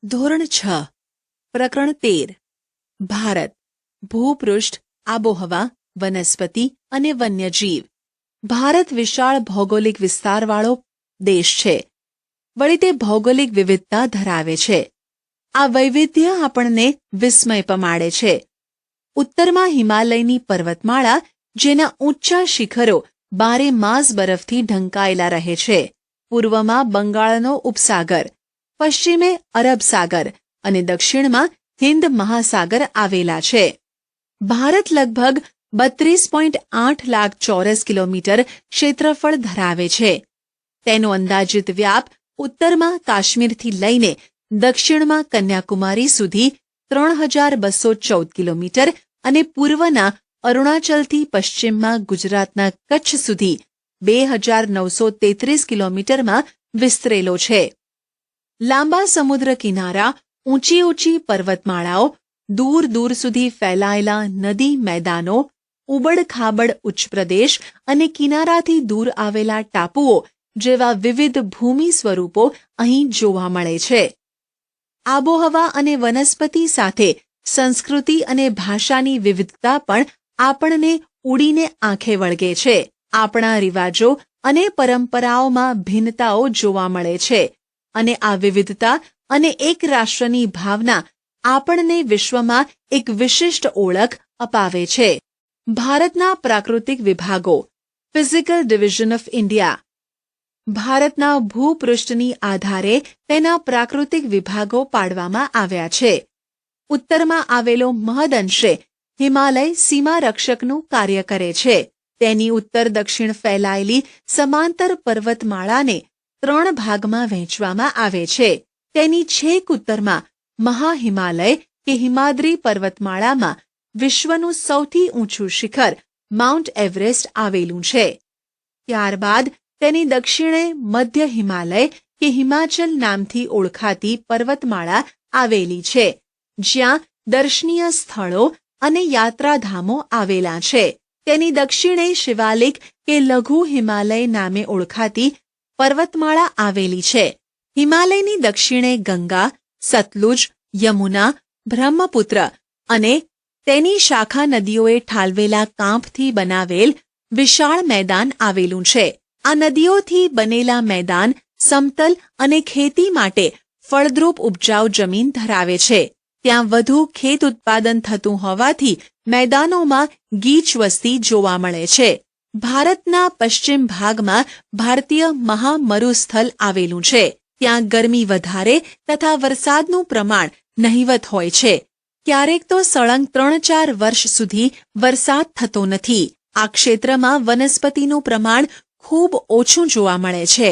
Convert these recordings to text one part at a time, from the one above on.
ધોરણ 6 પ્રકરણ 13 ભારત ભૂપૃષ્ઠ આબોહવા વનસ્પતિ અને વન્યજીવ ભારત વિશાળ ભૌગોલિક વિસ્તારવાળો દેશ છે. વળી તે ભૌગોલિક વિવિધતા ધરાવે છે. આ વૈવિધ્ય આપણને વિસ્મય પમાડે છે. ઉત્તરમાં હિમાલયની પર્વતમાળા, જેના ઊંચા શિખરો બારે માસ બરફથી ઢંકાયેલા રહે છે. પૂર્વમાં બંગાળનો ઉપસાગર, પશ્ચિમે અરબ સાગર અને દક્ષિણમાં હિન્દ મહાસાગર આવેલા છે. ભારત લગભગ 32.8 લાખ ચોરસ કિલોમીટર ક્ષેત્રફળ ધરાવે છે. તેનો અંદાજિત વ્યાપ ઉત્તરમાં કાશ્મીરથી લઈને દક્ષિણમાં કન્યાકુમારી સુધી 3214 કિલોમીટર અને પૂર્વના અરુણાચલથી પશ્ચિમમાં ગુજરાતના કચ્છ સુધી 2933 કિલોમીટરમાં વિસ્તરેલો છે. લાંબા સમુદ્ર કિનારા, ઊંચી ઊંચી પર્વતમાળાઓ, દૂર દૂર સુધી ફેલાયેલા નદી મેદાનો, ઉબડ-ખાબડ ઉચ્ચપ્રદેશ અને કિનારાથી દૂર આવેલા ટાપુઓ જેવા વિવિધ ભૂમિ સ્વરૂપો અહીં જોવા મળે છે. આબોહવા અને વનસ્પતિ સાથે સંસ્કૃતિ અને ભાષાની વિવિધતા પણ આપણને ઉડીને આંખે વળગે છે. આપણા રિવાજો અને પરંપરાઓમાં ભિન્નતાઓ જોવા મળે છે અને આ વિવિધતા અને એક રાષ્ટ્રની ભાવના આપણને વિશ્વમાં એક વિશિષ્ટ ઓળખ અપાવે છે. ભારતના પ્રાકૃતિક વિભાગો. Physical division of India. ભારતના ભૂપૃષ્ઠની આધારે તેના પ્રાકૃતિક વિભાગો પાડવામાં આવ્યા છે. ઉત્તરમાં આવેલો મહદઅંશે હિમાલય સીમા રક્ષકનું કાર્ય કરે છે. તેની ઉત્તર દક્ષિણ ફેલાયેલી સમાંતર પર્વતમાળાને 3 ભાગમાં વહેંચવામાં આવે છે. તેની છેક ઉત્તરમાં મહાહિમાલય કે હિમાદ્રી પર્વતમાળામાં વિશ્વનું સૌથી ઊંચું શિખર માઉન્ટ એવરેસ્ટ આવેલું છે. ત્યારબાદ તેની દક્ષિણે મધ્ય હિમાલય કે હિમાચલ નામથી ઓળખાતી પર્વતમાળા આવેલી છે, જ્યાં દર્શનીય સ્થળો અને યાત્રાધામો આવેલા છે. તેની દક્ષિણે શિવાલિક કે લઘુ હિમાલય નામે ઓળખાતી પર્વતમાળા આવેલી છે. હિમાલયની દક્ષિણે ગંગા, સતલુજ, યમુના, બ્રહ્મપુત્ર અને તેની શાખા નદીઓએ ઠાલવેલા કાંપથી બનાવેલ વિશાળ મેદાન આવેલું છે. આ નદીઓથી બનેલા મેદાન સમતલ અને ખેતી માટે ફળદ્રુપ ઉપજાઉ જમીન ધરાવે છે. ત્યાં વધુ ખેત ઉત્પાદન થતું હોવાથી મેદાનોમાં ગીચ વસ્તી જોવા મળે છે. ભારતના પશ્ચિમ ભાગમાં ભારતીય મહામરુસ્થલ આવેલું છે. ત્યાં ગરમી વધારે તથા વરસાદનું પ્રમાણ નહિવત હોય છે. ક્યારેક તો સળંગ 3-4 વર્ષ સુધી વરસાદ થતો નથી. આ ક્ષેત્રમાં વનસ્પતિનું પ્રમાણ ખૂબ ઓછું જોવા મળે છે.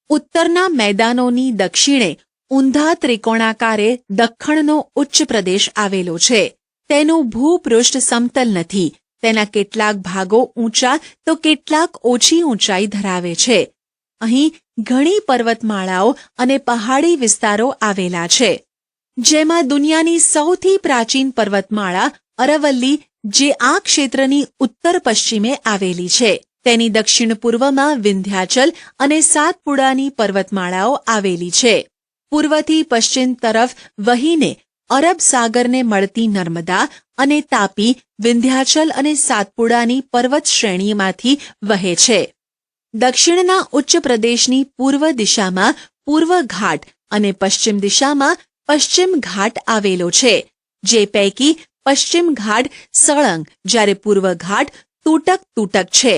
ઉત્તરના મેદાનોની દક્ષિણે ઊંધા ત્રિકોણાકારે દખ્ખણનો ઉચ્ચ પ્રદેશ આવેલો છે. તેનું ભૂપૃષ્ઠ સમતલ નથી. તેના કેટલાક ભાગો ઊંચા તો કેટલાક ઓછી ઊંચાઈ ધરાવે છે. અહીં ઘણી પર્વતમાળાઓ અને પહાડી વિસ્તારો આવેલા છે, જેમાં દુનિયાની સૌથી પ્રાચીન પર્વતમાળા અરવલ્લી, જે આ ક્ષેત્રની ઉત્તર પશ્ચિમે આવેલી છે. તેની દક્ષિણ પૂર્વમાં વિંધ્યાચલ અને સાતપુડાની પર્વતમાળાઓ આવેલી છે. પૂર્વથી પશ્ચિમ તરફ વહીને અરબ સાગરને મળતી નર્મદા અને તાપી વિંધ્યાચલ અને સાતપુડાની પર્વત શ્રેણીમાંથી વહે છે. દક્ષિણના ઉચ્ચ પ્રદેશની પૂર્વ દિશામાં પૂર્વ ઘાટ અને પશ્ચિમ દિશામાં પશ્ચિમ ઘાટ આવેલો છે, જે પૈકી પશ્ચિમ ઘાટ સળંગ જ્યારે પૂર્વ ઘાટ તૂટક છે.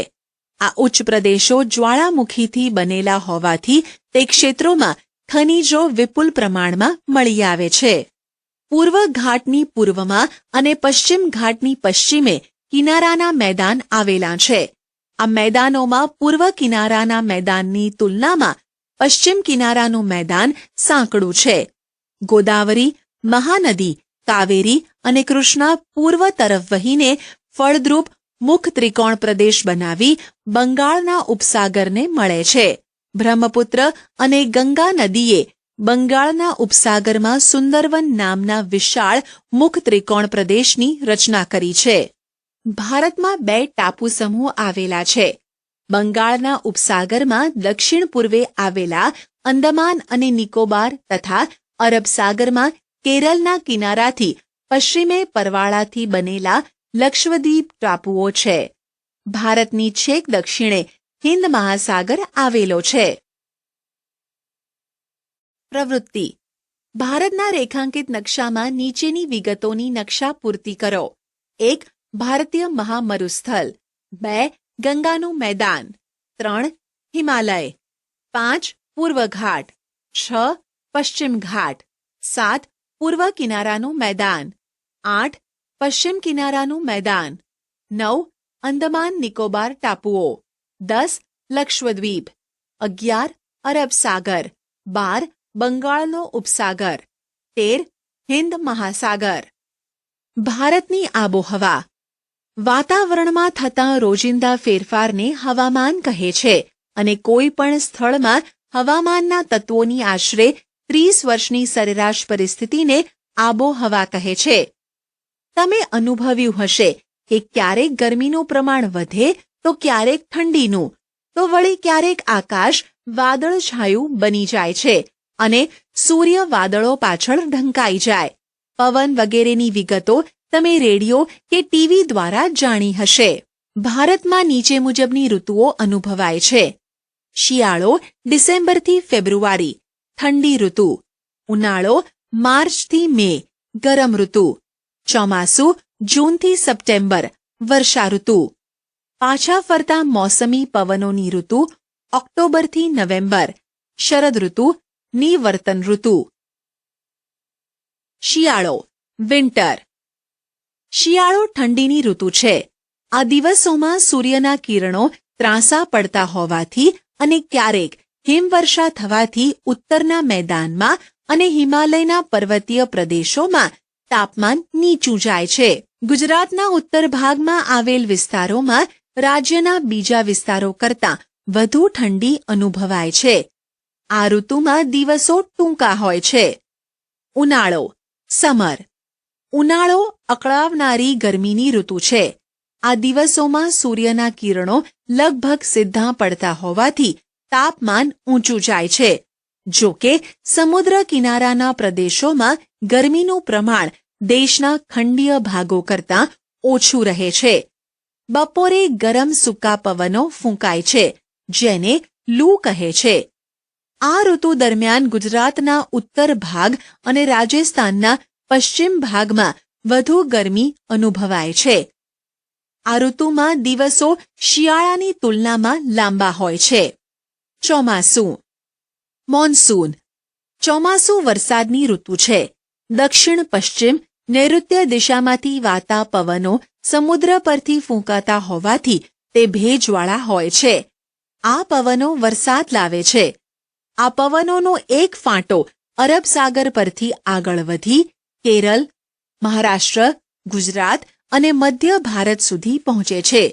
આ ઉચ્ચ પ્રદેશો જ્વાળામુખીથી બનેલા હોવાથી તે ક્ષેત્રોમાં ખનિજો વિપુલ પ્રમાણમાં મળી આવે છે. પૂર્વ ઘાટની પૂર્વમાં અને પશ્ચિમ ઘાટની પશ્ચિમે કિનારાના મેદાન આવેલા છે. આ મેદાનોમાં પૂર્વ કિનારાના મેદાનની તુલનામાં પશ્ચિમ કિનારાનું મેદાન સાંકડું છે. ગોદાવરી, મહાનદી, કાવેરી અને કૃષ્ણા પૂર્વ તરફ વહીને ફળદ્રુપ મુખ ત્રિકોણ પ્રદેશ બનાવી બંગાળના ઉપસાગરને મળે છે. બ્રહ્મપુત્ર અને ગંગા નદીએ બંગાળના ઉપસાગરમાં સુંદરવન નામના વિશાળ મુખ ત્રિકોણ પ્રદેશની રચના કરી છે. ભારતમાં 2 ટાપુ સમૂહ આવેલા છે. બંગાળના ઉપસાગરમાં દક્ષિણ પૂર્વે આવેલા અંદમાન અને નિકોબાર તથા અરબ સાગરમાં કેરળના કિનારાથી પશ્ચિમે પરવાળાથી બનેલા લક્ષદ્વીપ ટાપુઓ છે. ભારતની છેક દક્ષિણે હિન્દ મહાસાગર આવેલો છે. પ્રવૃત્તિ. ભારતના રેખાંકિત નકશામાં નીચેની વિગતોની નકશા પૂર્તિ કરો. 1. ભારતીય મહામરુસ્થળ. 2. ગંગાનું મેદાન. 3. હિમાલય. 5. પૂર્વ ઘાટ. 6. પશ્ચિમ ઘાટ. 7. પૂર્વ કિનારાનું મેદાન. 8. પશ્ચિમ કિનારાનું મેદાન. 9. અંદમાન નિકોબાર ટાપુઓ. 10. લક્ષદ્વીપ. 11. અરબ સાગર. 12. બંગાળનો ઉપસાગર. 13. હિન્દ મહાસાગર. ભારતની આબોહવા. વાતાવરણમાં થતા રોજિંદા ફેરફારને હવામાન કહે છે અને કોઈ પણ સ્થળમાં હવામાનના તત્વોની આશરે 30 વર્ષની સરેરાશ પરિસ્થિતિને આબોહવા કહે છે. તમે અનુભવ્યું હશે કે ક્યારેક ગરમીનું પ્રમાણ વધે તો ક્યારેક ઠંડીનું, તો વળી ક્યારેક આકાશ વાદળછાયું બની જાય છે અને સૂર્ય વાદળો પાછળ ઢંકાઈ જાય. પવન વગેરેની વિગતો તમે રેડિયો કે ટીવી દ્વારા જાણી હશે. ભારતમાં નીચે મુજબની ઋતુઓ અનુભવાય છે. શિયાળો ડિસેમ્બરથી ફેબ્રુઆરી, ઠંડી ઋતુ. ઉનાળો માર્ચથી મે, ગરમ ઋતુ. ચોમાસું જૂનથી સપ્ટેમ્બર, વર્ષા ઋતુ. પાછા ફરતા મોસમી પવનોની ઋતુ ઓક્ટોબરથી નવેમ્બર, શરદ ઋતુ, નિવર્તન ઋતુ. શિયાળો વિન્ટર. શિયાળો ઠંડીની ઋતુ છે. આ દિવસોમાં સૂર્યના કિરણો ત્રાંસા પડતા હોવાથી અને ક્યારેક હિમવર્ષા થવાથી ઉત્તરના મેદાનમાં અને હિમાલયના પર્વતીય પ્રદેશોમાં તાપમાન નીચું જાય છે. ગુજરાતના ઉત્તર ભાગમાં આવેલ વિસ્તારોમાં રાજ્યના બીજા વિસ્તારો કરતાં વધુ ઠંડી અનુભવાય છે. આ ઋતુમાં દિવસો ટૂંકા હોય છે. ઉનાળો સમર. ઉનાળો અકળાવનારી ગરમીની ઋતુ છે. આ દિવસોમાં સૂર્યના કિરણો લગભગ સીધા પડતા હોવાથી તાપમાન ઊંચું જાય છે. જો કે સમુદ્ર કિનારાના પ્રદેશોમાં ગરમીનું પ્રમાણ દેશના ખંડીય ભાગો કરતાં ઓછું રહે છે. બપોરે ગરમ સૂકા પવનો ફૂંકાય છે, જેને લૂ કહે છે. આ ઋતુ દરમિયાન ગુજરાતના ઉત્તર ભાગ અને રાજસ્થાનના પશ્ચિમ ભાગમાં વધુ ગરમી અનુભવાય છે. આ ઋતુમાં દિવસો શિયાળાની તુલનામાં લાંબા હોય છે. ચોમાસું. મોન્સૂન. ચોમાસું વરસાદની ઋતુ છે. દક્ષિણ પશ્ચિમ નૈઋત્ય દિશામાંથી વાતા પવનો સમુદ્ર પરથી ફૂંકાતા હોવાથી તે ભેજવાળા હોય છે. આ પવનો વરસાદ લાવે છે. આ પવનોનો એક ફાંટો અરબ સાગર પરથી આગળ વધી કેરળ, મહારાષ્ટ્ર, ગુજરાત અને મધ્ય ભારત સુધી પહોંચે છે.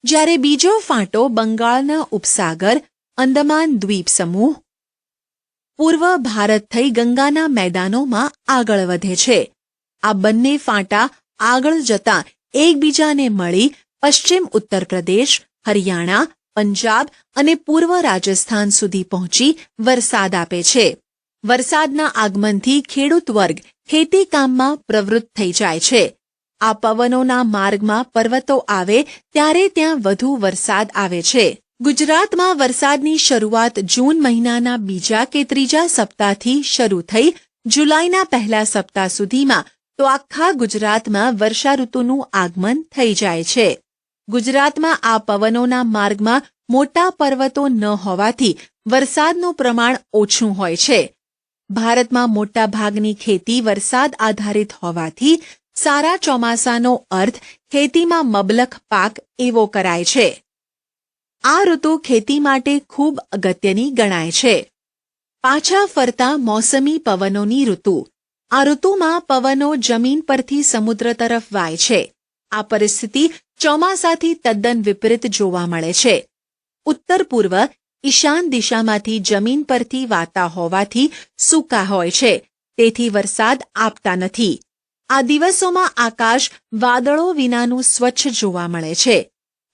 જ્યારે બીજો ફાંટો બંગાળના ઉપસાગર, અંદમાન દ્વીપ સમૂહ, પૂર્વ ભારત થઈ ગંગાના મેદાનોમાં આગળ વધે છે. આ બંને ફાંટા આગળ જતાં એકબીજાને મળી પશ્ચિમ ઉત્તર પ્રદેશ, હરિયાણા, પંજાબ અને પૂર્વ રાજસ્થાન સુધી પહોંચી વરસાદ આપે છે. વરસાદના આગમનથી ખેડૂત વર્ગ ખેતીકામમાં પ્રવૃત્ત થઈ જાય છે. આ પવનોના માર્ગમાં પર્વતો આવે ત્યારે ત્યાં વધુ વરસાદ આવે છે. ગુજરાતમાં વરસાદની શરૂઆત જૂન મહિનાના બીજા કે ત્રીજા સપ્તાહથી શરૂ થઈ જુલાઈના પહેલા સપ્તાહ સુધીમાં તો આખા ગુજરાતમાં વર્ષા ઋતુનું આગમન થઈ જાય છે. ગુજરાતમાં આ પવનોના માર્ગમાં મોટા પર્વતો ન હોવાથી વરસાદનું પ્રમાણ ઓછું હોય છે. ભારતમાં મોટા ભાગની ખેતી વરસાદ આધારિત હોવાથી સારા ચોમાસાનો અર્થ ખેતીમાં મબલખ પાક એવો કરાય છે. આ ઋતુ ખેતી માટે ખૂબ અગત્યની ગણાય છે. પાછા ફરતા મોસમી પવનોની ઋતુ. આ ઋતુમાં પવનો જમીન પરથી સમુદ્ર તરફ વાય છે. આ પરિસ્થિતિ ચોમાસાથી તદ્દન વિપરીત જોવા મળે છે. ઉત્તર પૂર્વ ઈશાન દિશામાંથી જમીન પરથી વાતા હોવાથી સૂકા હોય છે, તેથી વરસાદ આપતા નથી. આ દિવસોમાં આકાશ વાદળો વિનાનું સ્વચ્છ જોવા મળે છે.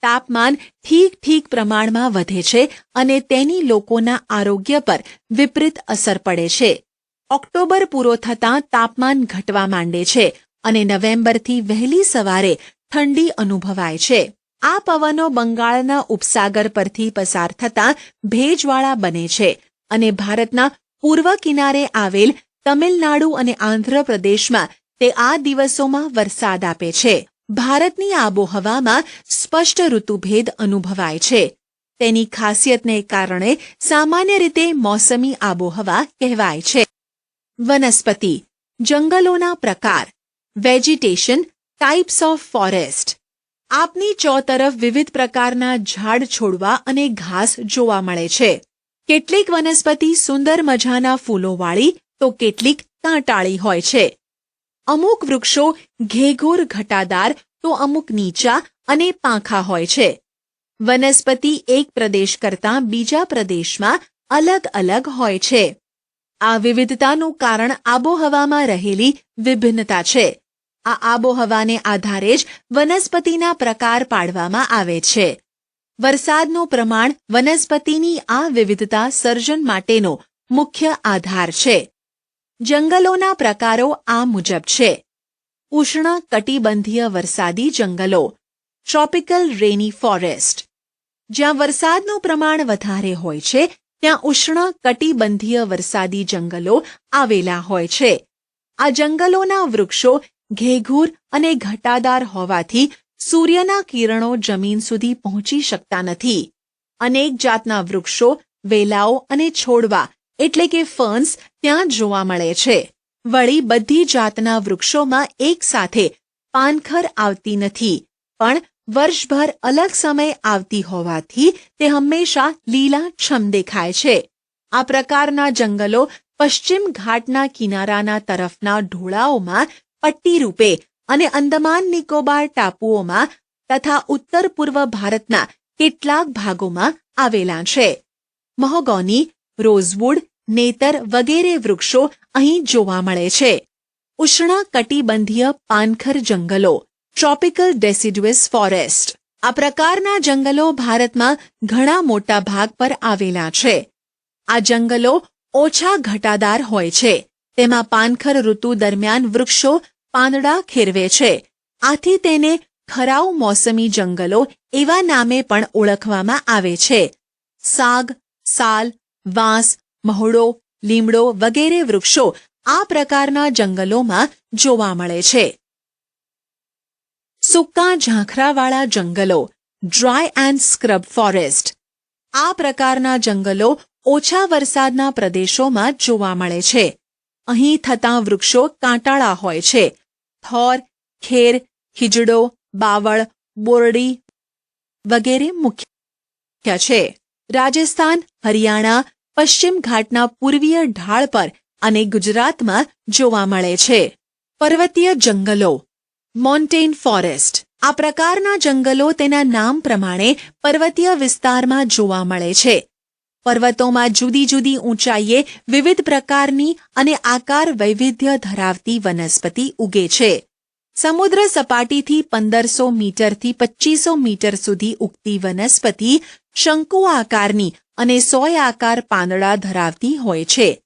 તાપમાન ઠીક પ્રમાણમાં વધે છે અને તેની લોકોના આરોગ્ય પર વિપરીત અસર પડે છે. ઓક્ટોબર પૂરો થતાં તાપમાન ઘટવા માંડે છે અને નવેમ્બરથી વહેલી સવારે ઠંડી અનુભવાય છે. આ પવનો બંગાળના ઉપસાગર પરથી પસાર થતાં ભેજવાળા બને છે અને ભારતના પૂર્વ કિનારે આવેલ તમિલનાડુ અને આંધ્રપ્રદેશમાં તે આ દિવસોમાં વરસાદ આપે છે. ભારતની આબોહવામાં સ્પષ્ટ ઋતુભેદ અનુભવાય છે. તેની ખાસિયતને કારણે સામાન્ય રીતે મોસમી આબોહવા કહેવાય છે. વનસ્પતિ, જંગલોના પ્રકાર, વેજીટેશન, ટાઇપ્સ ઓફ ફોરેસ્ટ. આપની ચોતરફ વિવિધ પ્રકારના ઝાડ છોડવા અને ઘાસ જોવા મળે છે. કેટલીક વનસ્પતિ સુંદર મજાના ફૂલોવાળી તો કેટલીક કાંટાળી હોય છે. અમુક વૃક્ષો ઘેઘૂર ઘટાદાર તો અમુક નીચા અને પાંખા હોય છે. વનસ્પતિ એક પ્રદેશ કરતાં બીજા પ્રદેશમાં અલગ અલગ હોય છે. આ વિવિધતાનું કારણ આબોહવામાં રહેલી વિભિન્નતા છે. આ આબોહવાને આધારે જ વનસ્પતિના પ્રકાર પાડવામાં આવે છે. વરસાદનું પ્રમાણ વનસ્પતિની આ વિવિધતા સર્જન માટેનો મુખ્ય આધાર છે. જંગલોના પ્રકારો આ મુજબ છે. ઉષ્ણ કટિબંધીય વરસાદી જંગલો, ટ્રોપિકલ રેની ફોરેસ્ટ. જ્યાં વરસાદનું પ્રમાણ વધારે હોય છે ત્યાં ઉષ્ણ કટિબંધીય વરસાદી જંગલો આવેલા હોય છે. આ જંગલોના વૃક્ષો ઘેઘૂર અને ઘટાદાર હોવાથી સૂર્યના કિરણો જમીન સુધી પહોંચી શકતા નથી. અનેક જાતના વૃક્ષો, વેલાઓ અને છોડવા એટલે કે ફર્ન્સ ત્યાં જોવા મળે છે. વળી બધી જાતના વૃક્ષોમાં એક સાથે પાનખર આવતી નથી, પણ વર્ષભર અલગ સમય આવતી હોવાથી તે હંમેશા લીલાછમ દેખાય છે. આ પ્રકારના જંગલો પશ્ચિમ ઘાટના કિનારાના તરફના ઢોળાવોમાં પટ્ટી રૂપે અને અંદમાન નિકોબાર ટાપુઓમાં તથા ઉત્તર પૂર્વ ભારતના કેટલાક ભાગોમાં આવેલા છે. મહોગોની, રોઝવુડ, નેતર વગેરે વૃક્ષો અહીં જોવા મળે છે. ઉષ્ણ કટિબંધીય પાનખર જંગલો, ટ્રોપિકલ ડેસિડ્યુઅસ ફોરેસ્ટ. આ પ્રકારના જંગલો ભારતમાં ઘણા મોટા ભાગ પર આવેલા છે. આ જંગલો ઓછા ઘટાદાર હોય છે. તેમાં પાનખર ઋતુ દરમિયાન વૃક્ષો પાંદડા ખેરવે છે. આથી તેને ખરાઉ મોસમી જંગલો એવા નામે પણ ઓળખવામાં આવે છે. સાગ, સાલ, વાંસ, મહોડો, લીમડો વગેરે વૃક્ષો આ પ્રકારના જંગલોમાં જોવા મળે છે. સૂકા ઝાંખરાવાળા જંગલો, ડ્રાય એન્ડ સ્ક્રબ ફોરેસ્ટ. આ પ્રકારના જંગલો ઓછા વરસાદના પ્રદેશોમાં જોવા મળે છે. અહીં થતાં વૃક્ષો કાંટાળા હોય છે. થોર, ખેર, ખીજડો, બાવળ, બોરડી વગેરે મુખ્ય છે. રાજસ્થાન, હરિયાણા, પશ્ચિમ ઘાટના પૂર્વીય ઢાળ પર અને ગુજરાતમાં જોવા મળે છે. પર્વતીય જંગલો, મોન્ટેન ફોરેસ્ટ. આ પ્રકારના જંગલો તેના નામ પ્રમાણે પર્વતીય વિસ્તારમાં જોવા મળે છે. પર્વતોમાં જુદી જુદી ઊંચાઈએ વિવિધ પ્રકારની અને આકાર વૈવિધ્ય ધરાવતી વનસ્પતિ ઉગે છે. સમુદ્ર સપાટીથી 1500 મીટરથી 2500 મીટર સુધી ઉગતી વનસ્પતિ શંકુ આકારની અને સોયાકાર પાંદડા ધરાવતી હોય છે.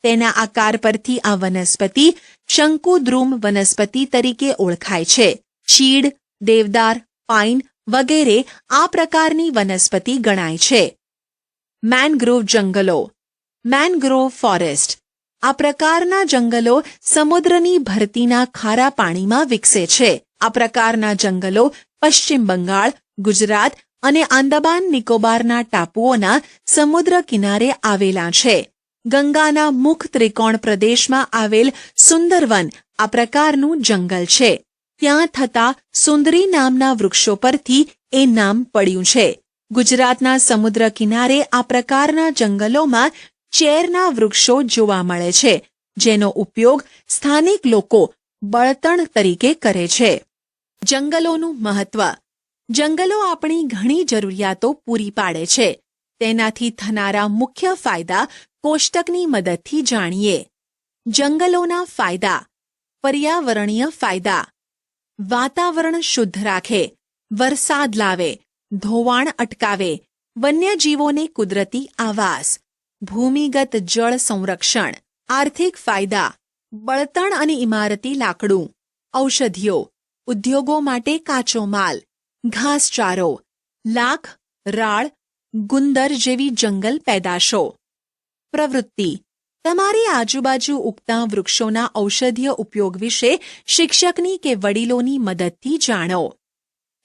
તેના આકાર પરથી આ વનસ્પતિ શંકુદ્રુમ વનસ્પતિ તરીકે ઓળખાય છે. ચીડ, દેવદાર, પાઇન વગેરે આ પ્રકારની વનસ્પતિ ગણાય છે. મેનગ્રોવ જંગલો, મેનગ્રોવ ફોરેસ્ટ. આ પ્રકારના જંગલો સમુદ્રની ભરતીના ખારા પાણીમાં વિકસે છે. આ પ્રકારના જંગલો પશ્ચિમ બંગાળ, ગુજરાત અને આંદામાન નિકોબારના ટાપુઓના સમુદ્ર કિનારે આવેલા છે. ગંગાના મુખ ત્રિકોણ પ્રદેશમાં આવેલ સુંદરવન આ પ્રકારનું જંગલ છે. ત્યાં થતા સુંદરી નામના વૃક્ષો પરથી એ નામ પડ્યું છે. ગુજરાતના સમુદ્ર કિનારે આ પ્રકારના જંગલોમાં ચેરના વૃક્ષો જોવા મળે છે, જેનો ઉપયોગ સ્થાનિક લોકો બળતણ તરીકે કરે છે. જંગલોનું મહત્વ. જંગલો આપણી ઘણી જરૂરિયાતો પૂરી પાડે છે. તેનાથી થનારા મુખ્ય ફાયદા કોષ્ટકની મદદથી જાણીએ. જંગલોના ફાયદા. પર્યાવરણીય ફાયદા. વાતાવરણ શુદ્ધ રાખે, વરસાદ લાવે, ધોવાણ અટકાવે, વન્યજીવોને કુદરતી આવાસ, ભૂમિગત જળ સંરક્ષણ, આર્થિક ફાયદા: બળતણ અને ઇમારતી લાકડું, ઔષધિઓ, ઉદ્યોગો માટે કાચો માલ, ઘાસચારો, લાખ, રાળ, ગુંદર જેવી જંગલ પેદાશો. પ્રવૃત્તિ: તમારી આજુબાજુ ઉગતા વૃક્ષોના ઔષધીય ઉપયોગ વિશે શિક્ષકની કે વડીલોની મદદથી જાણો.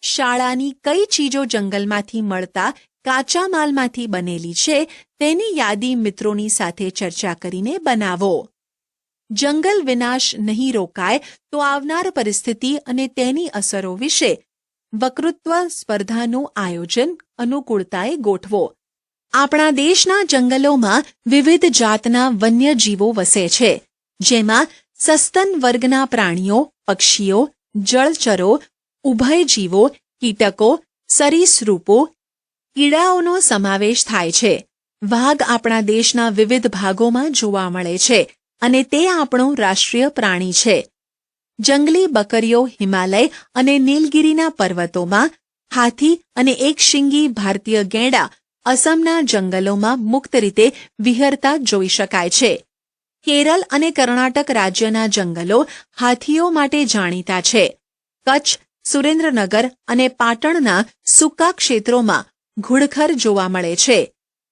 શાળાની કઈ ચીજો જંગલમાંથી મળતા કાચા માલમાંથી બનેલી છે તેની યાદી મિત્રોની સાથે ચર્ચા કરીને બનાવો. જંગલ વિનાશ નહીં રોકાય તો આવનાર પરિસ્થિતિ અને તેની અસરો વિશે વક્તૃત્વ સ્પર્ધાનું આયોજન અનુકૂળતાએ ગોઠવો. આપણા દેશના જંગલોમાં વિવિધ જાતના વન્યજીવો વસે છે, જેમાં સસ્તન વર્ગના પ્રાણીઓ, પક્ષીઓ, જળચરો, ઉભયજીવો, કીટકો, સરીસૃપો, કીડાઓનો સમાવેશ થાય છે. વાઘ આપણા દેશના વિવિધ ભાગોમાં જોવા મળે છે અને તે આપણું રાષ્ટ્રીય પ્રાણી છે. જંગલી બકરીઓ હિમાલય અને નીલગિરીના પર્વતોમાં, હાથી અને એકશિંગી ભારતીય ગેંડા અસમના જંગલોમાં મુક્ત રીતે વિહરતા જોઈ શકાય છે. કેરળ અને કર્ણાટક રાજ્યના જંગલો હાથીઓ માટે જાણીતા છે. કચ્છ, સુરેન્દ્રનગર અને પાટણના સૂકા ક્ષેત્રોમાં ઘુડખર જોવા મળે છે.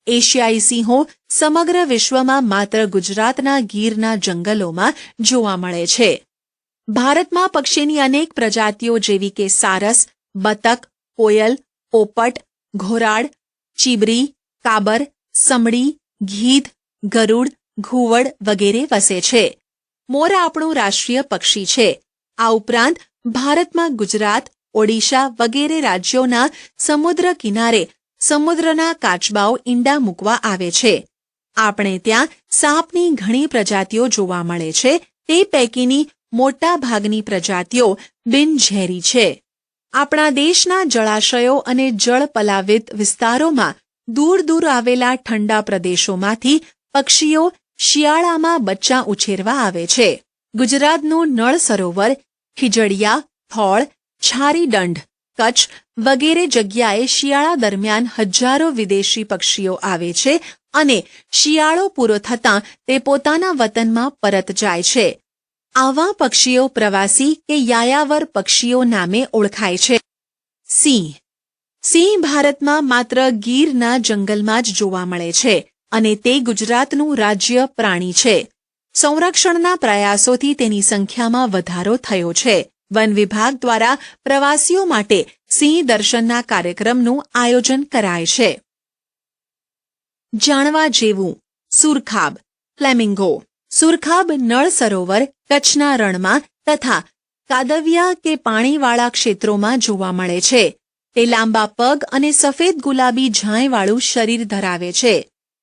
એશિયાઈ સિંહો સમગ્ર વિશ્વમાં માત્ર ગુજરાતના ગીરના જંગલોમાં જોવા મળે છે. ભારતમાં પક્ષીની અનેક પ્રજાતિઓ જેવી કે સારસ, બતક, કોયલ, પોપટ, ઘોરાડ, ચીબરી, કાબર, સમડી, ગીધ, ગરુડ, ઘુવડ વગેરે વસે છે. મોર આપણું રાષ્ટ્રીય પક્ષી છે. આ ઉપરાંત ભારતમાં ગુજરાત, ઓડિશા વગેરે રાજ્યોના સમુદ્ર કિનારે સમુદ્રના કાચબાઓ ઈંડા મૂકવા આવે છે. આપણે ત્યાં સાપની ઘણી પ્રજાતિઓ જોવા મળે છે. તે પૈકીની મોટા ભાગની પ્રજાતિઓ બિનઝેરી છે. આપણા દેશના જળાશયો અને જળપલાવિત વિસ્તારોમાં દૂર દૂર આવેલા ઠંડા પ્રદેશોમાંથી પક્ષીઓ શિયાળામાં બચ્ચાં ઉછેરવા આવે છે. ગુજરાતનું નળ સરોવર, ખીજડીયા, થોળ, છારીદંડ, કચ્છ વગેરે જગ્યાએ શિયાળા દરમિયાન હજારો વિદેશી પક્ષીઓ આવે છે અને શિયાળો પૂરો થતાં તે પોતાના વતનમાં પરત જાય છે. આવા પક્ષીઓ પ્રવાસી કે યાયાવર પક્ષીઓ નામે ઓળખાય છે. સિંહ: સિંહ ભારતમાં માત્ર ગીરના જંગલમાં જ જોવા મળે છે અને તે ગુજરાતનું રાજ્ય પ્રાણી છે. સંરક્ષણના પ્રયાસોથી તેની સંખ્યામાં વધારો થયો છે. વન વિભાગ દ્વારા પ્રવાસીઓ માટે સિંહ દર્શનના કાર્યક્રમનું આયોજન કરાય છે. જાણવા જેવું: સુરખાબ, ફ્લેમિંગો. સુરખાબ નળ સરોવર, કચ્છના રણમાં તથા કાદવિયા કે પાણીવાળા ક્ષેત્રોમાં જોવા મળે છે. તે લાંબા પગ અને સફેદ ગુલાબી ઝાંયવાળું શરીર ધરાવે છે.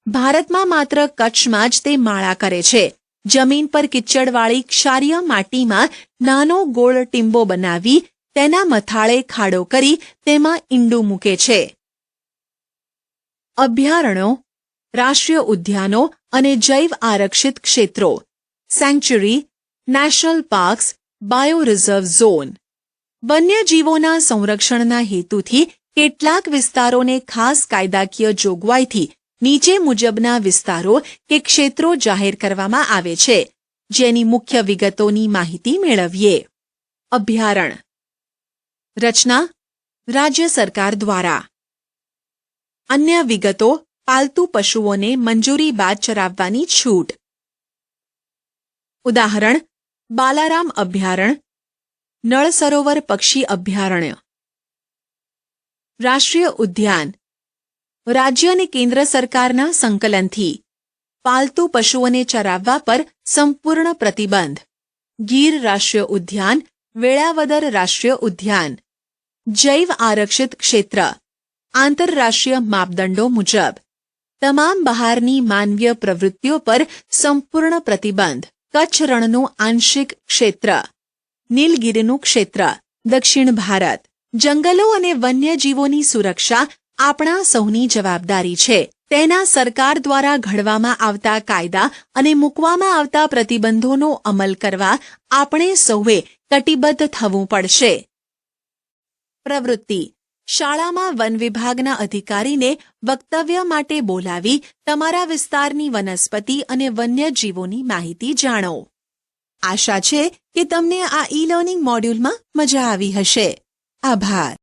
ભારતમાં માત્ર કચ્છમાં જ તે માળા કરે છે. જમીન પર કિચડવાળી ક્ષારીય માટીમાં નાનો ગોળ ટીંબો બનાવી તેના મથાળે ખાડો કરી તેમાં ઈંડું મૂકે છે. અભયારણ્યો, રાષ્ટ્રીય ઉદ્યાનો અને જૈવ આરક્ષિત ક્ષેત્રો, sanctuary, national parks, bio reserve zone. વન્યજીવોના સંરક્ષણના હેતુથી કેટલાક વિસ્તારોને ખાસ કાયદાકીય જોગવાઈથી નીચે મુજબના વિસ્તારો કે ક્ષેત્રો જાહેર કરવામાં આવે છે, જેની મુખ્ય વિગતોની માહિતી મેળવીએ. અભયારણ્ય. રચના: રાજ્ય સરકાર દ્વારા. અન્ય વિગતો: પાલતુ પશુઓને મંજૂરી બાદ ચરાવવાની છૂટ. ઉદાહરણ: બાલારામ અભયારણ્ય, નળ સરોવર પક્ષી અભયારણ્ય. રાષ્ટ્રીય ઉદ્યાન: રાજ્ય અને કેન્દ્ર સરકારના સંકલનથી પાલતુ પશુઓને ચરાવવા પર સંપૂર્ણ પ્રતિબંધ. ગીર રાષ્ટ્રીય ઉદ્યાન, વેળાવદર રાષ્ટ્રીય ઉદ્યાન. જૈવ આરક્ષિત ક્ષેત્ર આંતરરાષ્ટ્રીય માપદંડો મુજબ. તમામ બહારની માનવીય પ્રવૃત્તિઓ પર સંપૂર્ણ પ્રતિબંધ. કચ્છ રણનું આંશિક ક્ષેત્ર. નીલગિરીનું ક્ષેત્ર, દક્ષિણ ભારત. જંગલો અને વન્યજીવોની સુરક્ષા આપણા સૌની જવાબદારી છે. તેના સરકાર દ્વારા ઘડવામાં આવતા કાયદા અને મૂકવામાં આવતા પ્રતિબંધોનો અમલ કરવા આપણે સૌએ કટિબદ્ધ થવું પડશે. પ્રવૃત્તિ: શાળામાં વન વિભાગના અધિકારીને વક્તવ્ય માટે બોલાવી તમારા વિસ્તારની વનસ્પતિ અને વન્યજીવોની માહિતી જાણો. આશા છે કે તમને આ ઈ લર્નિંગ મોડ્યુલમાં મજા આવી હશે. આભાર.